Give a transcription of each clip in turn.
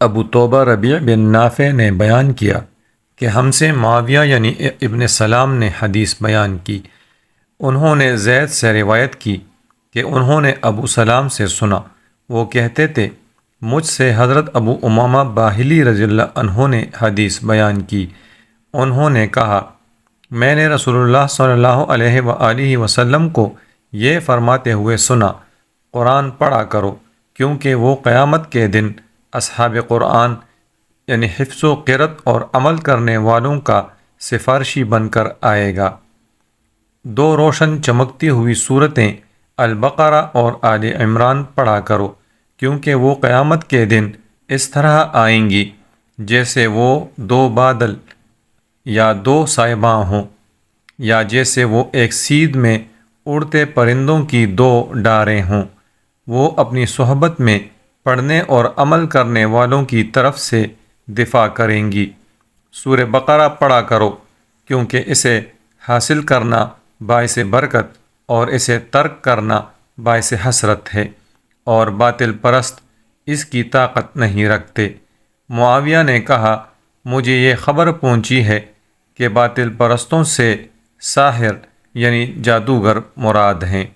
ابو توبہ ربیع بن نافع نے بیان کیا کہ ہم سے معاویہ یعنی ابن سلام نے حدیث بیان کی۔ انہوں نے زید سے روایت کی کہ انہوں نے ابو سلام سے سنا، وہ کہتے تھے مجھ سے حضرت ابو امامہ باہلی رضی اللہ عنہ نے حدیث بیان کی۔ انہوں نے کہا میں نے رسول اللہ صلی اللہ علیہ وآلہ وسلم کو یہ فرماتے ہوئے سنا، قرآن پڑھا کرو کیونکہ وہ قیامت کے دن اصحاب قرآن یعنی حفظ و قرأت اور عمل کرنے والوں کا سفارشی بن کر آئے گا۔ دو روشن چمکتی ہوئی صورتیں البقرہ اور آل عمران پڑھا کرو کیونکہ وہ قیامت کے دن اس طرح آئیں گی جیسے وہ دو بادل یا دو صائباں ہوں، یا جیسے وہ ایک سید میں اڑتے پرندوں کی دو ڈاریں ہوں۔ وہ اپنی صحبت میں پڑھنے اور عمل کرنے والوں کی طرف سے دفاع کریں گی۔ سورہ بقرہ پڑھا کرو کیونکہ اسے حاصل کرنا باعث برکت اور اسے ترک کرنا باعث حسرت ہے، اور باطل پرست اس کی طاقت نہیں رکھتے۔ معاویہ نے کہا مجھے یہ خبر پہنچی ہے کہ باطل پرستوں سے ساحر یعنی جادوگر مراد ہیں۔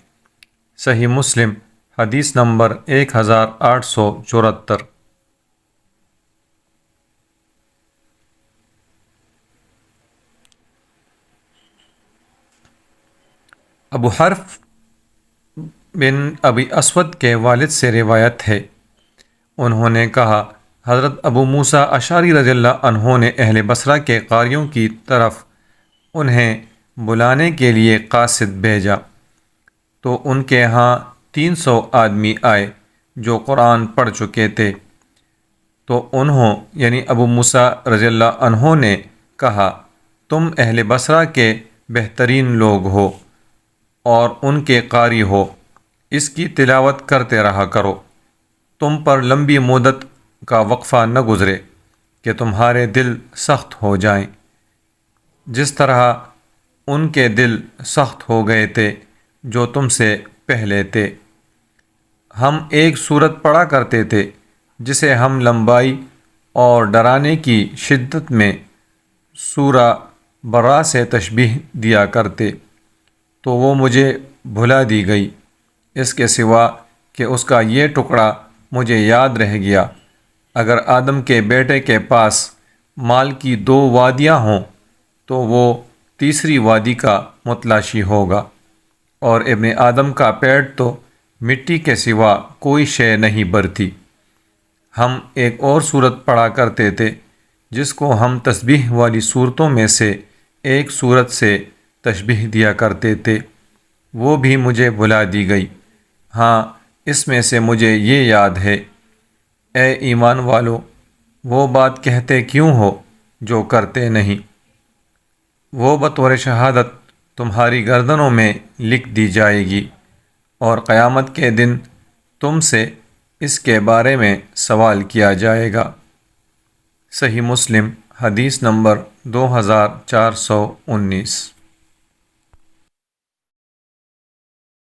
صحیح مسلم حدیث نمبر 1874۔ ابو حرف بن ابی اسود کے والد سے روایت ہے، انہوں نے کہا حضرت ابو موسیٰ اشعری رضی اللہ عنہ نے اہل بصرہ کے قاریوں کی طرف انہیں بلانے کے لیے قاصد بھیجا تو ان کے ہاں 300 آدمی آئے جو قرآن پڑھ چکے تھے، تو انہوں یعنی ابو موسیٰ رضی اللہ عنہ نے کہا تم اہل بصرہ کے بہترین لوگ ہو اور ان کے قاری ہو، اس کی تلاوت کرتے رہا کرو، تم پر لمبی مدت کا وقفہ نہ گزرے کہ تمہارے دل سخت ہو جائیں، جس طرح ان کے دل سخت ہو گئے تھے جو تم سے پہلے تھے۔ ہم ایک سورت پڑھا کرتے تھے جسے ہم لمبائی اور ڈرانے کی شدت میں سورہ برا سے تشبیہ دیا کرتے، تو وہ مجھے بھلا دی گئی، اس کے سوا کہ اس کا یہ ٹکڑا مجھے یاد رہ گیا۔ اگر آدم کے بیٹے کے پاس مال کی 2 وادیاں ہوں تو وہ تیسری وادی کا متلاشی ہوگا، اور ابن آدم کا پیٹ تو مٹی کے سوا کوئی شے نہیں برتی۔ ہم ایک اور صورت پڑھا کرتے تھے جس کو ہم تسبیح والی صورتوں میں سے ایک صورت سے تشبیہ دیا کرتے تھے، وہ بھی مجھے بھلا دی گئی۔ ہاں اس میں سے مجھے یہ یاد ہے، اے ایمان والو وہ بات کہتے کیوں ہو جو کرتے نہیں، وہ بطور شہادت تمہاری گردنوں میں لکھ دی جائے گی، اور قیامت کے دن تم سے اس کے بارے میں سوال کیا جائے گا۔ صحیح مسلم حدیث نمبر 2419۔